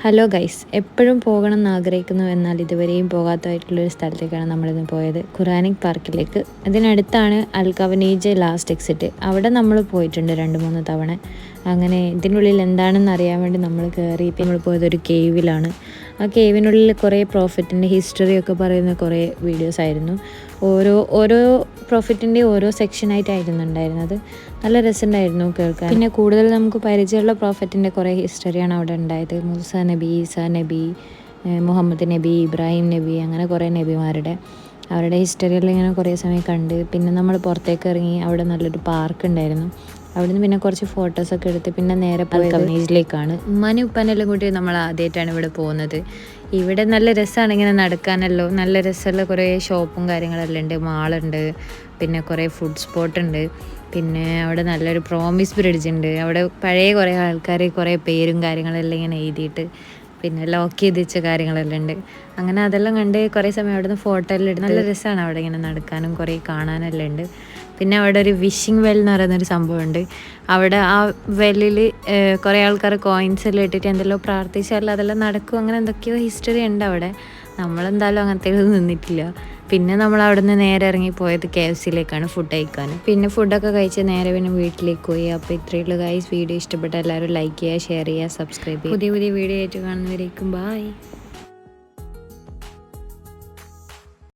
Hello guys, എപ്പോഴും പോകണം എന്ന് ആഗ്രഹിക്കുന്നു എന്നാൽ ഇതുവരെയും പോകാത്തതായിട്ടുള്ളൊരു സ്ഥലത്തേക്കാണ് നമ്മളിന്ന് പോയത്, ഖുറാനിക് പാർക്കിലേക്ക്. അതിനടുത്താണ് അൽ കവനീജ് ലാസ്റ്റ് എക്സിറ്റ്. അവിടെ നമ്മൾ പോയിട്ടുണ്ട് 2-3 തവണ. അങ്ങനെ ഇതിനുള്ളിൽ എന്താണെന്ന് അറിയാൻ വേണ്ടി നമ്മൾ കയറി. ഇപ്പം നമ്മൾ പോയത് ഒരു കേവിലാണ്. ആ കേവിനുള്ളിൽ കുറേ പ്രോഫിറ്റിൻ്റെ ഹിസ്റ്ററിയൊക്കെ പറയുന്ന കുറേ വീഡിയോസ് ആയിരുന്നു. ഓരോ പ്രോഫിറ്റിൻ്റെ ഓരോ സെക്ഷനായിട്ടായിരുന്നു ഉണ്ടായിരുന്നത്. നല്ല രസമുണ്ടായിരുന്നു കേൾക്കാൻ. പിന്നെ കൂടുതൽ നമുക്ക് പരിചയമുള്ള പ്രോഫിറ്റിൻ്റെ കുറേ ഹിസ്റ്ററിയാണ് അവിടെ ഉണ്ടായത്. മൂസ നബി, ഈസാ നബി, മുഹമ്മദ് നബി, ഇബ്രാഹിം നബി, അങ്ങനെ കുറേ നബിമാരുടെ അവരുടെ ഹിസ്റ്ററിയെല്ലാം ഇങ്ങനെ കുറേ സമയം കണ്ട്. പിന്നെ നമ്മൾ പുറത്തേക്ക് ഇറങ്ങി. അവിടെ നല്ലൊരു പാർക്ക് ഉണ്ടായിരുന്നു. അവിടുന്ന് പിന്നെ കുറച്ച് ഫോട്ടോസൊക്കെ എടുത്ത് പിന്നെ നേരെ പോയത് കവനീജിലേക്കാണ്. ഉമ്മാനും ഉപ്പാനെല്ലാം കൂട്ടി നമ്മൾ ആദ്യമായിട്ടാണ് ഇവിടെ പോകുന്നത്. ഇവിടെ നല്ല രസമാണ് ഇങ്ങനെ നടക്കാനല്ലോ. നല്ല രസമുള്ള കുറേ ഷോപ്പും കാര്യങ്ങളെല്ലാം ഉണ്ട്, മാളുണ്ട്, പിന്നെ കുറേ ഫുഡ് സ്പോട്ട് ഉണ്ട്. പിന്നെ അവിടെ നല്ലൊരു പ്രോമിസ് ബ്രിഡ്ജ് ഉണ്ട്. അവിടെ പഴയ കുറേ ആൾക്കാർ കുറേ പേരും കാര്യങ്ങളെല്ലാം ഇങ്ങനെ എഴുതിയിട്ട് പിന്നെ ലോക്ക് ചെയ്ത് വെച്ച കാര്യങ്ങളെല്ലാം ഉണ്ട്. അങ്ങനെ അതെല്ലാം കണ്ട് കുറേ സമയം അവിടെ നിന്ന് ഫോട്ടോ എല്ലാം എടുത്ത് നല്ല രസമാണ് അവിടെ ഇങ്ങനെ നടക്കാനും കുറേ കാണാനെല്ലാം ഉണ്ട്. പിന്നെ അവിടെ ഒരു വിഷിംഗ് വെൽ എന്ന് പറയുന്നൊരു സംഭവമുണ്ട്. അവിടെ ആ വെല്ലിൽ കുറേ ആൾക്കാർ കോയിൻസ് എല്ലാം ഇട്ടിട്ട് എന്തെല്ലോ പ്രാർത്ഥിച്ചാൽ അതെല്ലാം നടക്കും. അങ്ങനെ എന്തൊക്കെയോ ഹിസ്റ്ററി ഉണ്ട് അവിടെ. നമ്മളെന്തായാലും അങ്ങനത്തെ നിന്നിട്ടില്ല. പിന്നെ നമ്മൾ അവിടെ നിന്ന് നേരെ ഇറങ്ങിപ്പോയത് KFCയിലേക്കാണ് ഫുഡ് കഴിക്കാൻ. പിന്നെ ഫുഡൊക്കെ കഴിച്ച് നേരെ പിന്നെ വീട്ടിലേക്ക് പോയി. അപ്പോൾ ഇത്രയുള്ള ഗൈസ്, വീഡിയോ ഇഷ്ടപ്പെട്ട എല്ലാവരും ലൈക്ക് ചെയ്യുക, ഷെയർ ചെയ്യുക, സബ്സ്ക്രൈബ് ചെയ്യുക. പുതിയ വീഡിയോ ആയിട്ട് കാണുന്നവരേക്കും ബായ്.